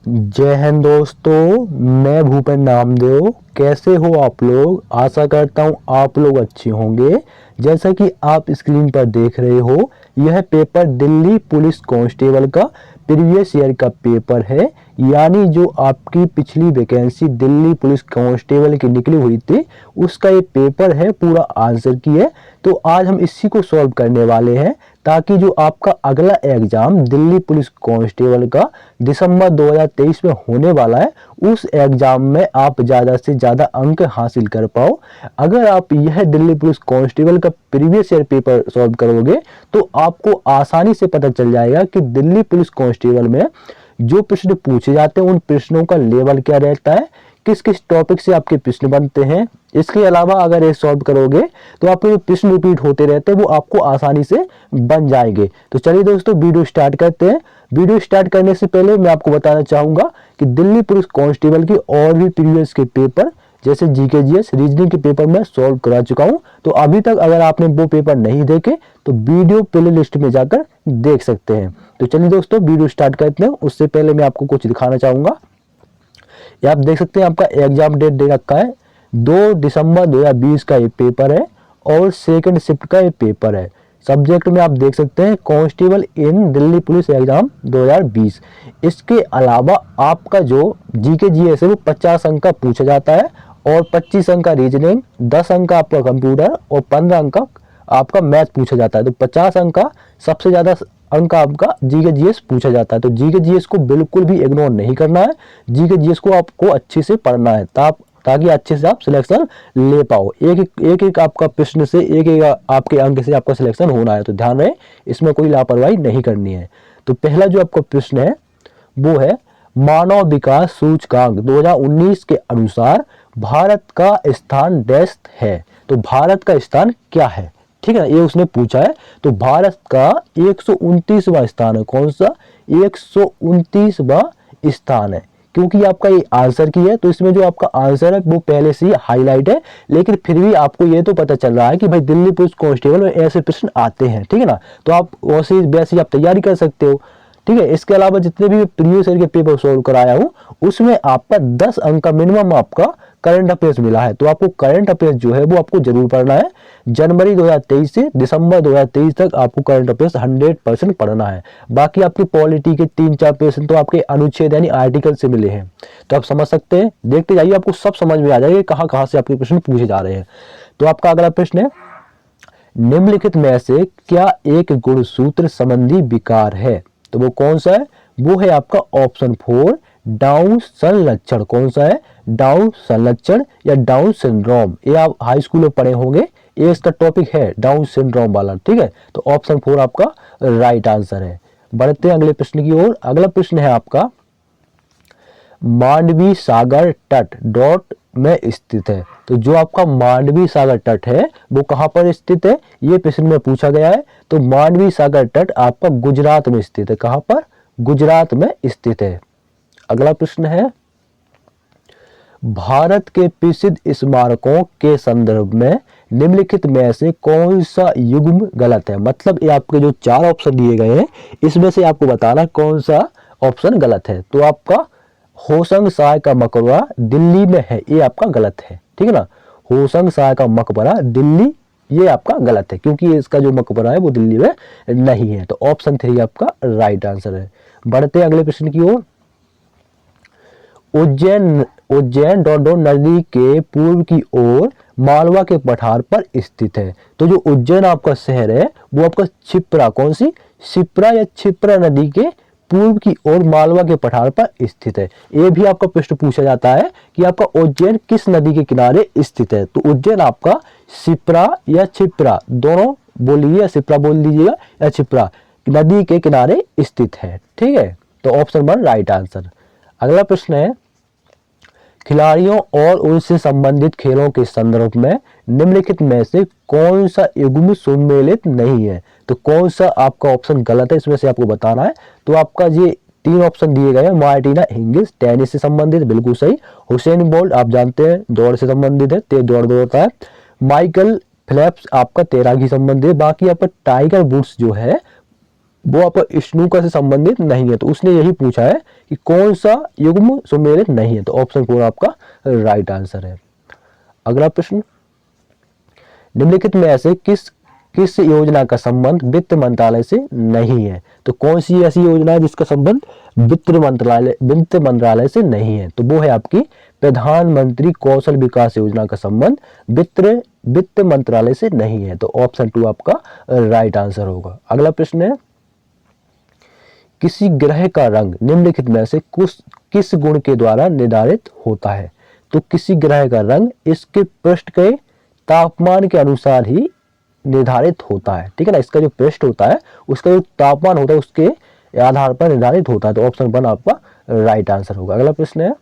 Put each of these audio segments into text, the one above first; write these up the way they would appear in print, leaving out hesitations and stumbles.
जय हिंद दोस्तों, मैं भूपेन नामदेव। कैसे हो आप लोग? आशा करता हूँ आप लोग अच्छे होंगे। जैसा कि आप स्क्रीन पर देख रहे हो, यह पेपर दिल्ली पुलिस कांस्टेबल का प्रीवियस ईयर का पेपर है। यानी जो आपकी पिछली वैकेंसी दिल्ली पुलिस कांस्टेबल की निकली हुई थी, उसका ये पेपर है, पूरा आंसर की है। तो आज हम इसी को सॉल्व करने वाले हैं, ताकि जो आपका अगला एग्जाम दिल्ली पुलिस कांस्टेबल का दिसंबर 2023 में होने वाला है, उस एग्जाम में आप ज़्यादा से ज़्यादा अंक हासिल कर पाओ। अगर आप यह दिल्ली पुलिस कांस्टेबल का प्रीवियस ईयर पेपर सॉल्व करोगे तो आपको आसानी से पता चल जाएगा कि दिल्ली पुलिस कांस्टेबल में जो प्रश्न पूछे जाते हैं उन प्रश्नों का लेवल क्या रहता है, किस किस टॉपिक से आपके प्रश्न बनते हैं। इसके अलावा अगर ये सॉल्व करोगे तो आपके जो प्रश्न रिपीट होते रहते हैं वो आपको आसानी से बन जाएंगे। तो चलिए दोस्तों, वीडियो स्टार्ट करते हैं। वीडियो स्टार्ट करने से पहले मैं आपको बताना चाहूंगा कि दिल्ली पुलिस कांस्टेबल की और भी प्रीवियस के पेपर जैसे जीके जीएस रीजनिंग के पेपर में सॉल्व करा चुका हूं। तो अभी तक अगर आपने वो पेपर नहीं देखे तो वीडियो प्ले लिस्ट में जाकर देख सकते हैं। तो चलिए दोस्तों, वीडियो स्टार्ट करते हैं। उससे पहले मैं आपको कुछ दिखाना चाहूंगा। ये आप देख सकते हैं, आपका एग्जाम डेट दे रखा है 2 दिसंबर 2020 का ये पेपर है और सेकंड शिफ्ट का ये पेपर है। सब्जेक्ट में आप देख सकते हैं कांस्टेबल इन दिल्ली पुलिस एग्जाम 2020। इसके अलावा आपका जो जीके जीएस है वो 50 अंक का पूछा जाता है और 25 अंक का रीजनिंग, 10 अंक का आपका कंप्यूटर और 15 अंक का आपका मैथ पूछा जाता है। तो 50 अंक का सबसे ज्यादा अंक आपका जीके जीएस पूछा जाता है। तो जीके जीएस को बिल्कुल भी इग्नोर नहीं करना है। जीके जीएस को आपको अच्छे से पढ़ना है ताकि अच्छे से आप सिलेक्शन ले पाओ। एक आपका प्रश्न से एक एक आपके अंक से आपका सिलेक्शन होना है। तो ध्यान रहे, इसमें कोई लापरवाही नहीं करनी है। तो पहला जो आपका प्रश्न है वो है, मानव विकास सूचकांक 2019 के अनुसार भारत का स्थान डैश है। तो भारत का स्थान क्या है? ठीक है, ये उसने पूछा है। तो भारत का 129वां स्थान है। कौन सा? 129वां स्थान है। क्योंकि आपका ये आंसर की है तो इसमें जो आपका आंसर है वो पहले से ही हाईलाइट है, लेकिन फिर भी आपको ये तो पता चल रहा है कि भाई दिल्ली पुलिस कांस्टेबल में ऐसे प्रश्न आते हैं। ठीक है ना, तो आप वैसे आप तैयारी कर सकते हो। ठीक है, इसके अलावा जितने भी प्रीवियस ईयर के पेपर सॉल्व कराया हूँ उसमें आपका 10 अंक का मिनिमम आपका करंट अफेयर्स मिला है। तो आपको करंट अफेयर्स जो है वो आपको जरूर पढ़ना है। जनवरी 2023 से दिसंबर 2023 तक आपको करंट अफेयर्स 100% पढ़ना है। बाकी आपकी पॉलिटी के 3-4 प्रश्न तो आपके अनुच्छेद यानी आर्टिकल से मिले हैं। तो आप समझ सकते हैं, देखते जाइए, आपको सब समझ में आ जाएगा कहाँ कहाँ से आपके प्रश्न पूछे जा रहे हैं। तो आपका अगला प्रश्न है, निम्नलिखित में से क्या एक गुणसूत्र संबंधी विकार है? तो वो कौन सा है? वो है आपका ऑप्शन 4 डाउन संलक्षण। कौन सा है? डाउन संलक्षण या डाउन सिंड्रोम। ये आप हाई स्कूल में पढ़े होंगे, ये इसका टॉपिक है डाउन सिंड्रोम वाला। ठीक है, तो ऑप्शन 4 आपका राइट आंसर है। बढ़ते हैं अगले प्रश्न की ओर। अगला प्रश्न है आपका, मांडवी सागर तट डॉट में स्थित है। तो जो आपका मांडवी सागर तट है वो कहां पर स्थित है, ये प्रश्न में पूछा गया है। तो मांडवी सागर तट आपका गुजरात में स्थित है। कहां पर? गुजरात में स्थित है। अगला प्रश्न है, भारत के प्रसिद्ध स्मारकों के संदर्भ में निम्नलिखित में से कौन सा युग्म गलत है? मतलब ये आपके जो 4 ऑप्शन दिए गए हैं इसमें से आपको बताना कौन सा ऑप्शन गलत है। तो आपका होशंग शाह का मकबरा दिल्ली में है, ये आपका गलत है। ठीक है ना, होशंग शाह का मकबरा दिल्ली, ये आपका गलत है क्योंकि इसका जो मकबरा है वो दिल्ली में नहीं है। तो ऑप्शन 3 आपका राइट आंसर है। बढ़ते अगले प्रश्न की ओर। उज्जैन डोडो नदी के पूर्व की ओर मालवा के पठार पर स्थित है। तो जो उज्जैन आपका शहर है वो आपका क्षिप्रा, कौन सी? शिप्रा या क्षिप्रा नदी के पूर्व की ओर मालवा के पठार पर स्थित है। ये भी आपका प्रश्न पूछा जाता है कि आपका उज्जैन किस नदी के किनारे स्थित है। तो उज्जैन आपका शिप्रा या क्षिप्रा दोनों बोल लीजिए, या शिप्रा बोल लीजिएगा या क्षिप्रा नदी के किनारे स्थित है। ठीक है, तो ऑप्शन 1 राइट आंसर। अगला प्रश्न है, खिलाड़ियों और उनसे संबंधित खेलों के संदर्भ में निम्नलिखित में से कौन सा युग्म सम्मिलित नहीं है? तो कौन सा आपका ऑप्शन गलत है, इसमें से आपको बताना है। तो आपका ये 3 ऑप्शन दिए गए हैं। मार्टिना हिंगिस टेनिस से संबंधित, बिल्कुल सही। हुसैन बोल्ट आप जानते हैं दौड़ से संबंधित है, तेज दौड़ दौड़ता है। माइकल फेल्प्स आपका तैराकी संबंधित है। बाकी आपका टाइगर वुड्स जो है वो आपका स्नूकर से संबंधित नहीं है। तो उसने यही पूछा है कि कौन सा युग्म सुमेलित नहीं है, तो ऑप्शन 4 आपका राइट आंसर है। अगला प्रश्न, निम्नलिखित में ऐसे किस किस योजना का संबंध वित्त मंत्रालय से नहीं है? तो कौन सी ऐसी योजना है जिसका संबंध वित्त मंत्रालय से नहीं है? तो वो है आपकी प्रधानमंत्री कौशल विकास योजना का संबंध वित्त मंत्रालय से नहीं है। तो ऑप्शन 2 आपका राइट आंसर होगा। अगला प्रश्न है, किसी ग्रह का रंग निम्नलिखित में से किस गुण के द्वारा निर्धारित होता है? तो किसी ग्रह का रंग इसके पृष्ठ के तापमान के अनुसार ही निर्धारित होता है, ठीक है ना। इसका जो पृष्ठ होता है उसका जो तापमान होता है उसके आधार पर निर्धारित होता है। तो ऑप्शन 1 आपका राइट आंसर होगा। अगला प्रश्न है,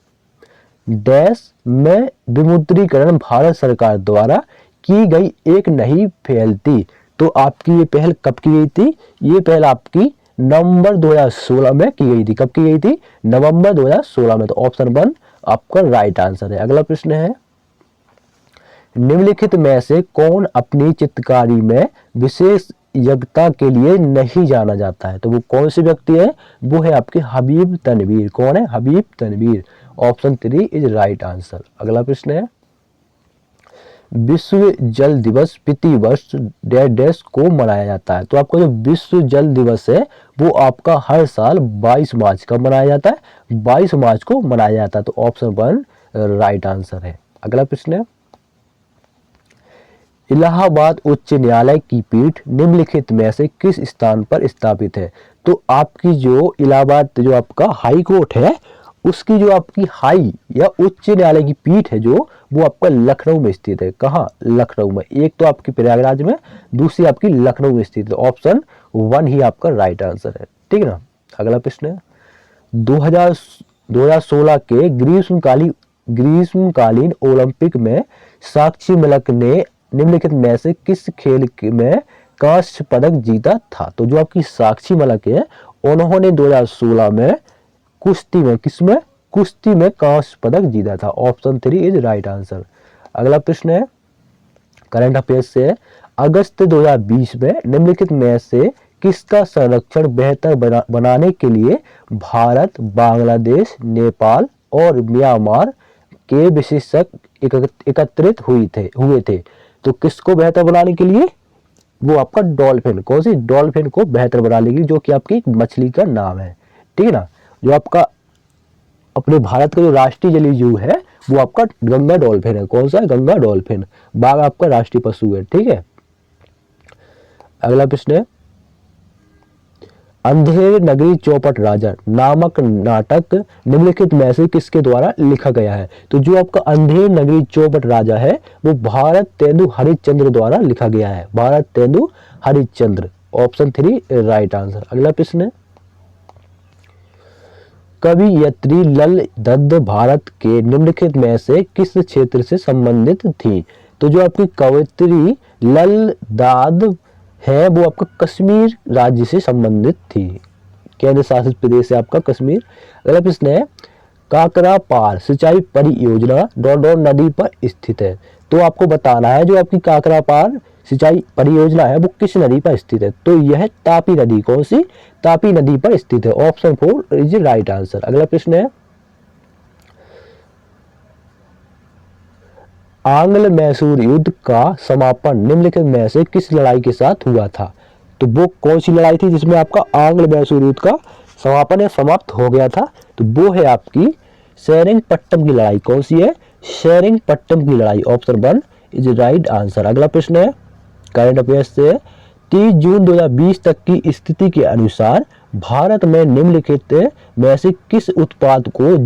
डैश में विमुद्रीकरण भारत सरकार द्वारा की गई एक नई पहल थी। तो आपकी ये पहल कब की गई थी? ये पहल आपकी नवंबर 2016 में की गई थी। कब की गई थी? नवंबर 2016 में। तो ऑप्शन 1 आपका राइट आंसर है। अगला प्रश्न है, निम्नलिखित में से कौन अपनी चित्रकारी में विशेष योग्यता के लिए नहीं जाना जाता है? तो वो कौन से व्यक्ति है? वो है आपके हबीब तनवीर। कौन है? Habib Tanvir. Option 3 is right answer. अगला प्रश्न है, विश्व जल दिवस प्रति वर्ष डैश को मनाया जाता है? तो आपका जो विश्व जल दिवस है वो आपका हर साल 22 मार्च का मनाया जाता है, 22 मार्च को मनाया जाता है। तो ऑप्शन 1 राइट आंसर है। अगला प्रश्न है, इलाहाबाद उच्च न्यायालय की पीठ निम्नलिखित में से किस स्थान पर स्थापित है? तो आपकी जो इलाहाबाद जो आपका हाई कोर्ट है उसकी जो आपकी हाई या उच्च न्यायालय की पीठ है जो वो आपका लखनऊ में स्थित है। कहाँ? लखनऊ में। एक तो आपकी प्रयागराज में, दूसरी आपकी लखनऊ में स्थित है। ऑप्शन 1 ही आपका राइट आंसर है, ठीक है ना। अगला प्रश्न है, 2016 के ग्रीष्मकालीन ओलंपिक में साक्षी मलिक ने निम्नलिखित में से किस खेल में कांस्य पदक जीता था? तो जो आपकी साक्षी मलिक है उन्होंने 2016 में कुश्ती में कांस्य पदक जीता था। Option 3 is right answer. अगला प्रश्न है, करंट अफेयर्स से, अगस्त 2020 में निम्नलिखित में से किसका संरक्षण बेहतर बनाने के लिए भारत, बांग्लादेश, नेपाल और म्यांमार के विशेषज्ञ एकत्रित हुए थे? तो किसको बेहतर बनाने के लिए? वो आपका डॉल्फिन। कौन सी? डॉल्फिन को बेहतर बनाने के लिए, जो कि आपकी एक मछली का नाम है, ठीक है ना। जो आपका अपने भारत का जो राष्ट्रीय जलीय जीव है वो आपका गंगा डॉल्फिन है। कौन सा? गंगा डॉल्फिन। बाघ आपका राष्ट्रीय पशु है, ठीक है। अगला प्रश्न है, अंधेर नगरी चौपट राजा नामक नाटक निम्नलिखित में से किसके द्वारा लिखा गया है? तो जो आपका अंधेर नगरी चौपट राजा है वो भारत तेंदु हरिश्चंद्र द्वारा लिखा गया है। Bharat tendu Harishchandra. Option 3 right answer. अगला प्रश्न है, कवियत्री लल दद्द भारत के निम्नलिखित में से किस क्षेत्र से संबंधित थी? तो जो आपकी कवियत्री लल दाद है वो आपका कश्मीर राज्य से संबंधित थी। केंद्र शासित प्रदेश है आपका कश्मीर। अगला प्रश्न है, काकरा पार सिंचाई परियोजना डोडो नदी पर स्थित है। तो आपको बताना है जो आपकी काकरा पार सिंचाई परियोजना है वो किस नदी पर स्थित है? तो यह तापी नदी। कौन सी? तापी नदी पर स्थित है। Option 4 is right answer. अगला प्रश्न है, आंग्ल मैसूर युद्ध का समापन निम्नलिखित में से किस लड़ाई के साथ हुआ था? तो वो कौन सी लड़ाई थी जिसमें आपका आंग्ल मैसूर युद्ध का समापन या समाप्त हो गया था? तो वो है आपकी सेरिंगपट्टम की लड़ाई। कौन सी है? सेरिंगपट्टम की लड़ाई। Option 1 is right answer. अगला प्रश्न है, करंट अफेयर्स से, 30 जून 2020 तक की स्थिति के अनुसार भारत में निम्नलिखित में से किस उत्पाद को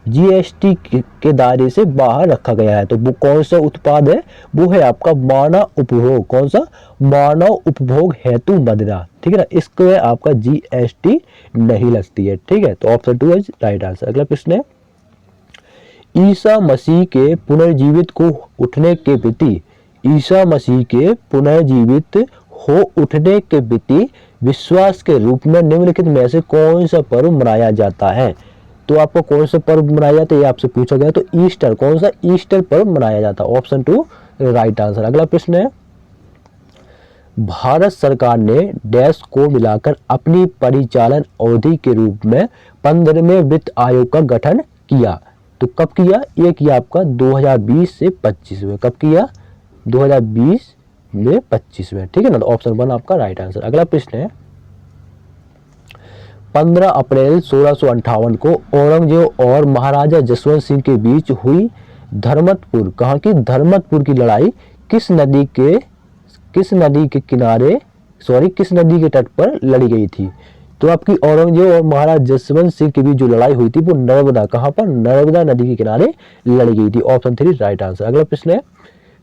जीएसटी के दायरे से बाहर रखा गया है? तो वो कौन सा उत्पाद है? वो है आपका मानव उपभोग। कौन सा? मानव उपभोग हेतु मदिरा, ठीक है ना। इसको आपका जीएसटी नहीं लगती है, ठीक है। तो ऑप्शन 2 इज राइट आंसर। अगला प्रश्न है, ईसा मसीह के पुनर्जीवित को उठने के प्रति ईसा मसीह के पुनर्जीवित हो उठने के प्रति विश्वास के रूप में निम्नलिखित में से कौन सा पर्व मनाया जाता है? तो आपको कौन सा पर्व मनाया जाता है ये आपसे पूछा गया। तो ईस्टर। कौन सा? ईस्टर पर्व मनाया जाता है। Option 2 right answer. अगला प्रश्न है, भारत सरकार ने डैश को मिलाकर अपनी परिचालन अवधि के रूप में 15वें वित्त आयोग का गठन किया। तो कब किया? ये किया आपका 2020 से 25 में। कब किया? 2020 में 25 में। ठीक है ना, तो ऑप्शन 1 आपका राइट आंसर। अगला प्रश्न है 15 अप्रैल 1658 को औरंगजेब और महाराजा जसवंत सिंह के बीच हुई धर्मतपुर, कहाँ की? धर्मतपुर की लड़ाई किस नदी के तट पर लड़ी गई थी? तो आपकी औरंगजेब और महाराज जसवंत सिंह के बीच जो लड़ाई हुई थी वो नर्मदा, कहाँ पर? नर्मदा नदी के किनारे लड़ी गई थी। Option 3 right answer. अगला प्रश्न है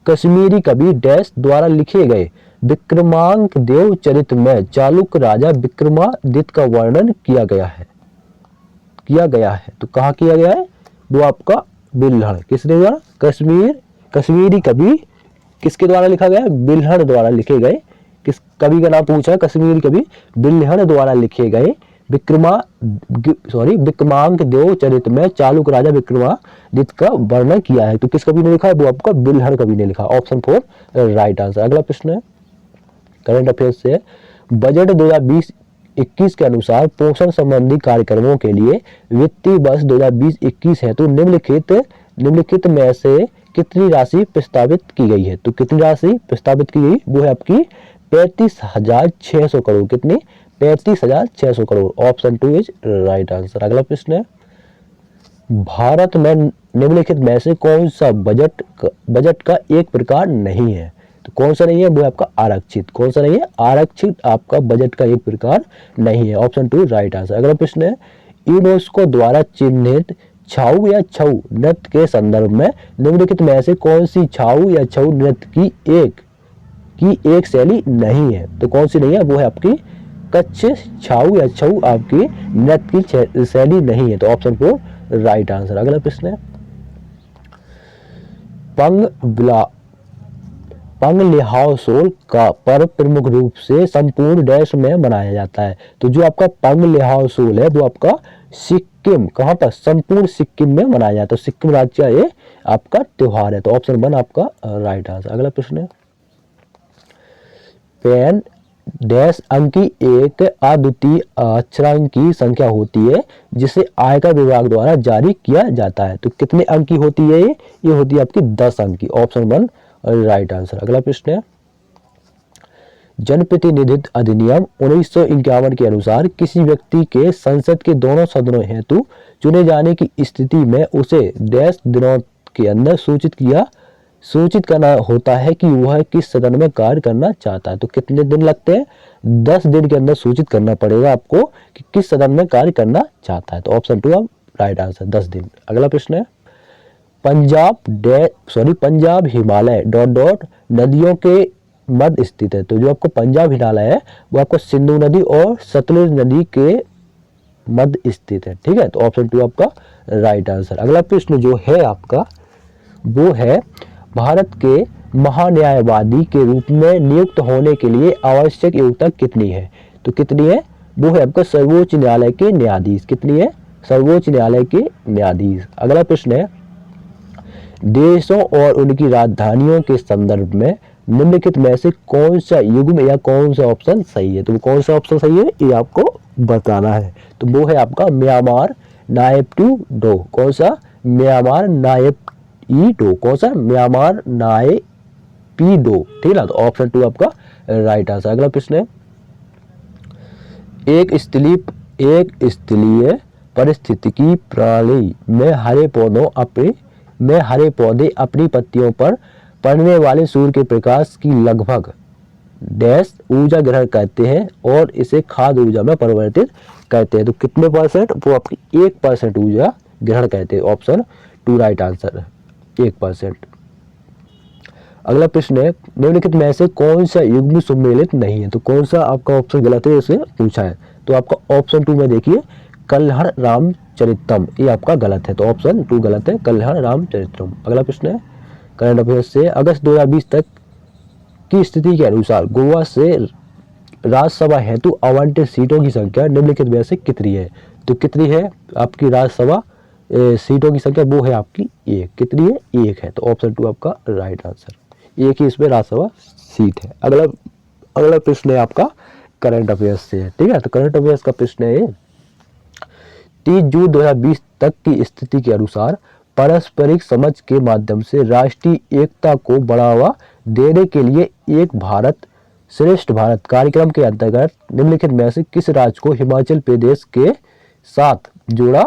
कश्मीरी कवि डैश द्वारा लिखे गए विक्रमांक देव चरित में चालुक्य राजा विक्रमादित्य का वर्णन किया गया है। तो कहाँ किया गया है? वो आपका बिल्हड़। किसने द्वारा? कश्मीरी कवि किसके द्वारा लिखा गया? बिल्हड़ द्वारा लिखे गए। किस कवि का नाम पूछा? कश्मीरी कवि बिल्हड़ द्वारा लिखे गए विक्रमांक देव चरित में चालुक्य राजा विक्रमादित्य का वर्णन किया है। तो किस कवि ने लिखा है? वो आपका बिल्हड़ कवि ने लिखा। Option 4 right answer. अगला प्रश्न है करंट अफेयर्स से, बजट 2020-21 के अनुसार पोषण संबंधी कार्यक्रमों के लिए वित्तीय वर्ष 2020-21 है तो निम्नलिखित में से कितनी राशि प्रस्तावित की गई है? तो कितनी राशि प्रस्तावित की गई? वो है आपकी 35,600 करोड़। कितनी? 35,600 crore. Option 2 is right answer. अगला प्रश्न है भारत में निम्नलिखित में से कौन सा बजट का एक प्रकार नहीं है? तो कौन सा नहीं है? वो है आपका आरक्षित। कौन सा नहीं है? आरक्षित आपका बजट का एक प्रकार नहीं है। Option 2 right answer. अगला प्रश्न है यूनेस्को द्वारा चिन्हित छाऊ या छऊ नृत्य के संदर्भ में निम्नलिखित में से कौन सी छाऊ या छऊ नृत्य की एक शैली नहीं है? तो कौन सी नहीं है? वो है आपकी कच्छ छाऊ या छऊ आपकी नृत्य की शैली नहीं है। तो ऑप्शन 4 राइट आंसर। अगला प्रश्न है पंग लिहाओसोल का पर्व प्रमुख रूप से संपूर्ण देश में मनाया जाता है। तो जो आपका पंग लिहाओसोल है वो आपका सिक्किम, कहाँ पर? संपूर्ण सिक्किम में मनाया जाता है। तो सिक्किम राज्य का ये आपका त्योहार है। तो ऑप्शन 1 आपका राइट आंसर। अगला प्रश्न है पेन डैश अंक की एक अद्वितीय अक्षरांक की संख्या होती है जिसे आयकर विभाग द्वारा जारी किया जाता है। तो कितने अंक की होती है ये होती है आपकी 10 अंक की। Option 1 right answer. अगला प्रश्न है जनप्रतिनिधित्व अधिनियम 1951 के अनुसार किसी व्यक्ति के संसद के दोनों सदनों हेतु चुने जाने की स्थिति में उसे डैश दिनों के अंदर सूचित करना होता है कि वह किस सदन में कार्य करना चाहता है। तो कितने दिन लगते हैं? 10 दिन के अंदर सूचित करना पड़ेगा आपको कि किस सदन में कार्य करना चाहता है। तो ऑप्शन 2 आप राइट आंसर 10 दिन। अगला प्रश्न है पंजाब हिमालय नदियों के मध्य स्थित है। तो जो आपको पंजाब हिमालय है वो आपको सिंधु नदी और सतलुज नदी के मध्य स्थित है। ठीक है, तो ऑप्शन 2 आपका राइट आंसर। अगला प्रश्न जो है आपका वो है भारत के महान्यायवादी के रूप में नियुक्त होने के लिए आवश्यक योग्यता कितनी है? तो कितनी है? वो है आपका सर्वोच्च न्यायालय के न्यायाधीश। कितनी है? सर्वोच्च न्यायालय के न्यायाधीश। अगला प्रश्न है देशों और उनकी राजधानियों के संदर्भ में निम्नलिखित में से कौन सा युग्म या कौन सा ऑप्शन सही है? तो कौन सा ऑप्शन सही है ये आपको बताना है। तो वो है आपका म्यांमार नायपीडो। कौन सा? म्यांमार नायपीडो। कौन सा? म्यांमार नायपीडो। ठीक है, तो ऑप्शन 2 आपका राइट आंसर। अगला प्रश्न है एक स्थलीय पारिस्थितिकी प्रणाली में हरे पौधे अपनी पत्तियों पर पड़ने वाले सूर्य के प्रकाश की लगभग डैश ऊर्जा ग्रहण करते हैं और इसे खाद्य ऊर्जा में परिवर्तित करते हैं। तो कितने परसेंट? वो आपकी 1% ऊर्जा ग्रहण करते हैं। Option 2 right answer 1%। अगला प्रश्न है निम्नलिखित में से कौन सा युग्म सम्मिलित नहीं है? तो कौन सा आपका ऑप्शन गलत है इसे पूछा है। तो आपका ऑप्शन 2 में देखिए कल्हड़ रामचरितम, ये आपका गलत है। तो ऑप्शन 2 गलत है, कल्हड़ रामचरितम। अगला प्रश्न है करंट अफेयर्स से अगस्त 2020 तक की स्थिति के अनुसार गोवा से राज्यसभा हेतु आवंटित सीटों की संख्या निम्नलिखित में से कितनी है? तो कितनी है आपकी राज्यसभा सीटों की संख्या? वो है आपकी 1। कितनी है? 1 है। तो ऑप्शन 2 आपका राइट आंसर। 1 ही इसमें राज्यसभा सीट है। अगला प्रश्न है आपका करंट अफेयर्स से है, ठीक है। तो करंट अफेयर्स का प्रश्न है 30 जून 2020 तक की स्थिति के अनुसार पारस्परिक समझ के माध्यम से राष्ट्रीय एकता को बढ़ावा देने के लिए एक भारत श्रेष्ठ भारत कार्यक्रम के अंतर्गत निम्नलिखित में से किस राज्य को हिमाचल प्रदेश के साथ जोड़ा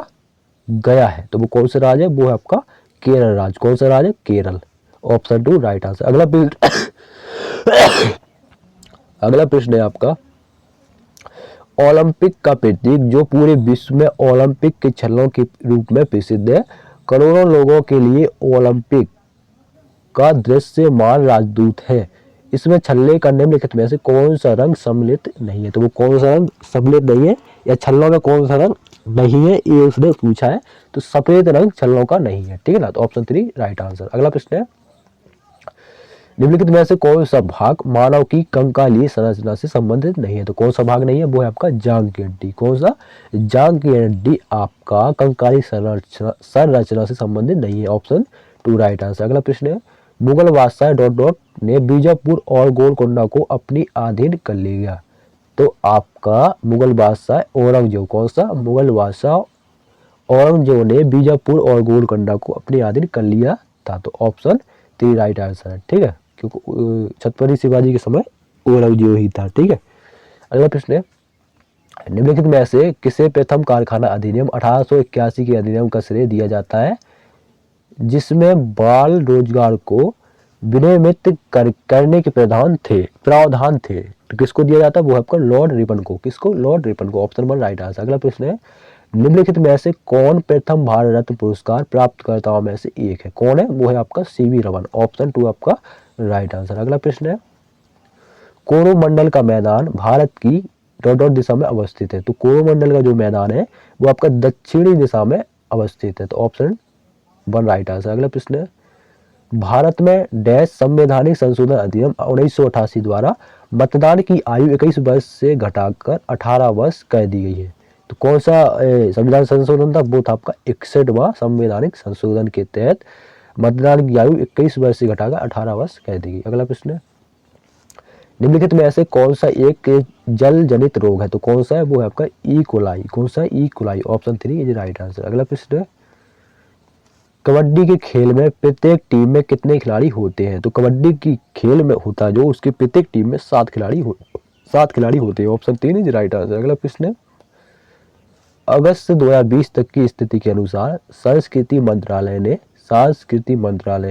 गया है? तो वो कौन सा राज्य है? वो है आपका केरल राज्य। कौन सा राज्य? केरल। Option 2 right answer. अगला प्रश्न है आपका ओलंपिक का प्रतीक जो पूरे विश्व में ओलंपिक के छल्लों के रूप में प्रसिद्ध है, करोड़ों लोगों के लिए ओलंपिक का दृश्यमान राजदूत है। इसमें छल्ले का निम्नलिखित में से कौन सा रंग सम्मिलित नहीं है? तो वो कौन सा रंग सम्मिलित नहीं है या छल्लों में कौन सा रंग नहीं है, ये उसने पूछा है। तो सफेद रंग छल्लों का नहीं है, ठीक है ना। तो ऑप्शन 3 राइट आंसर। अगला प्रश्न है निम्नलिखित में से कौन सा भाग मानव की कंकालीय संरचना से संबंधित नहीं है? तो कौन सा भाग नहीं है? वो है आपका जांघ की हड्डी। कौन सा? जांघ की हड्डी आपका कंकालीय संरचना से संबंधित नहीं है। Option 2 right answer. अगला प्रश्न है मुगल बादशाह डॉट डॉट ने बीजापुर और गोलकोंडा को अपनी अधीन कर लिया। तो आपका मुगल बादशाह औरंगजेब, कौन सा? मुगल बादशाह औरंगजेब ने बीजापुर और गोलकोंडा को अपने अधीन कर लिया था। तो ऑप्शन 3 राइट आंसर है, ठीक है। क्योंकि छत्रपति शिवाजी के समय औरंगजेब ही था, ठीक है। अगला प्रश्न है निम्नलिखित में से किसे प्रथम कारखाना अधिनियम 1881 के अधिनियम का श्रेय दिया जाता है जिसमें बाल रोजगार को विनियमित करने के प्रावधान थे? तो किसको दिया जाता है? वो आपका लॉर्ड रिपन को। किसको? लॉर्ड रिपन को। Option 1 right answer. अगला प्रश्न है निम्नलिखित में से कौन प्रथम भारत रत्न पुरस्कार प्राप्तकर्ताओं में से एक है? कौन है? वो है आपका सीवी रमन। ऑप्शन 2 आपका राइट आंसर। अगला प्रश्न है कोरोमंडल का मैदान भारत की डॉट डॉट दिशा में अवस्थित है। तो कोरोमंडल का जो मैदान है वो आपका दक्षिणी दिशा में अवस्थित है। तो ऑप्शन 1 राइट आंसर। अगला प्रश्न है भारत में डैश संवैधानिक संशोधन अधिनियम 1988 द्वारा मतदान की आयु 21 वर्ष से घटाकर 18 वर्ष कर दी गई है। तो कौन सा संविधान संशोधन था? वो था आपका 61वां संवैधानिक संशोधन के तहत मतदान की आयु 21 वर्ष से घटाकर 18 वर्ष कर दी गई। अगला प्रश्न है निम्नलिखित में ऐसे कौन सा एक जल जनित रोग है? तो कौन सा है? वो है आपका ई कोलाई। कौन सा? E coli. Option 3 is right answer. अगला प्रश्न है कबड्डी के खेल में प्रत्येक टीम में कितने खिलाड़ी होते हैं? तो कबड्डी की खेल में होता है जो उसके प्रत्येक टीम में 7 खिलाड़ी होते हैं। Option 3 is right answer. अगला प्रश्न है अगस्त 2020 तक की स्थिति के अनुसार संस्कृति मंत्रालय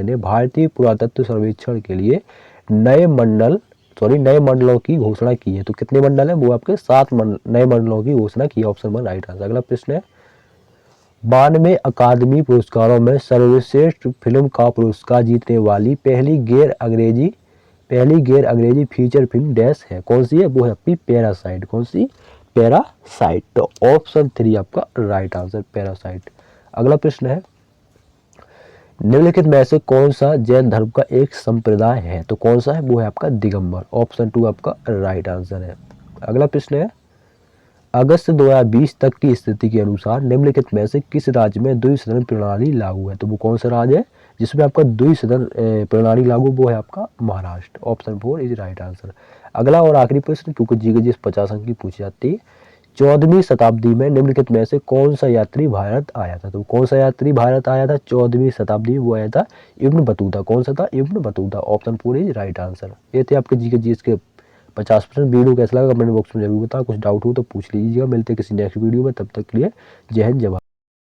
ने भारतीय पुरातत्व सर्वेक्षण के लिए नए मंडलों की घोषणा की है। तो कितने मंडल है? वो आपके 7 नए मंडलों की घोषणा की है। Option 1 right answer. अगला प्रश्न है 92 अकादमी पुरस्कारों में सर्वश्रेष्ठ फिल्म का पुरस्कार जीतने वाली पहली गैर अंग्रेजी फीचर फिल्म डैश है? कौन सी है? वो है आपकी पैरासाइट। कौन सी? पैरासाइट। तो ऑप्शन 3 आपका राइट आंसर पैरासाइट। अगला प्रश्न है निम्नलिखित में से कौन सा जैन धर्म का एक संप्रदाय है? तो कौन सा है? वो है आपका दिगंबर। ऑप्शन 2 आपका राइट आंसर है। अगला प्रश्न है अगस्त 2020 तक की स्थिति के अनुसार निम्नलिखित में से किस राज्य में द्विसदन प्रणाली लागू है? तो वो कौन सा राज्य है जिसमें आपका द्विसदन प्रणाली लागू? वो है आपका Maharashtra. Option 4 is right answer. अगला और आखिरी प्रश्न क्योंकि जीके 50 अंक की पूछी जाती है 14वीं शताब्दी में निम्नलिखित में से कौन सा यात्री भारत आया था? तो कौन सा यात्री भारत आया था 14वीं शताब्दी में? वो आया था इब्न बतूता। कौन सा था? Ibn Battuta. Option 4 is right answer. ये थे आपके जीके के 50%। वीडियो कैसा लगा कमेंट बॉक्स में जरूर बताओ। कुछ डाउट हो तो पूछ लीजिएगा। मिलते हैं किसी नेक्स्ट वीडियो में, तब तक के लिए जय हिंद जय भारत।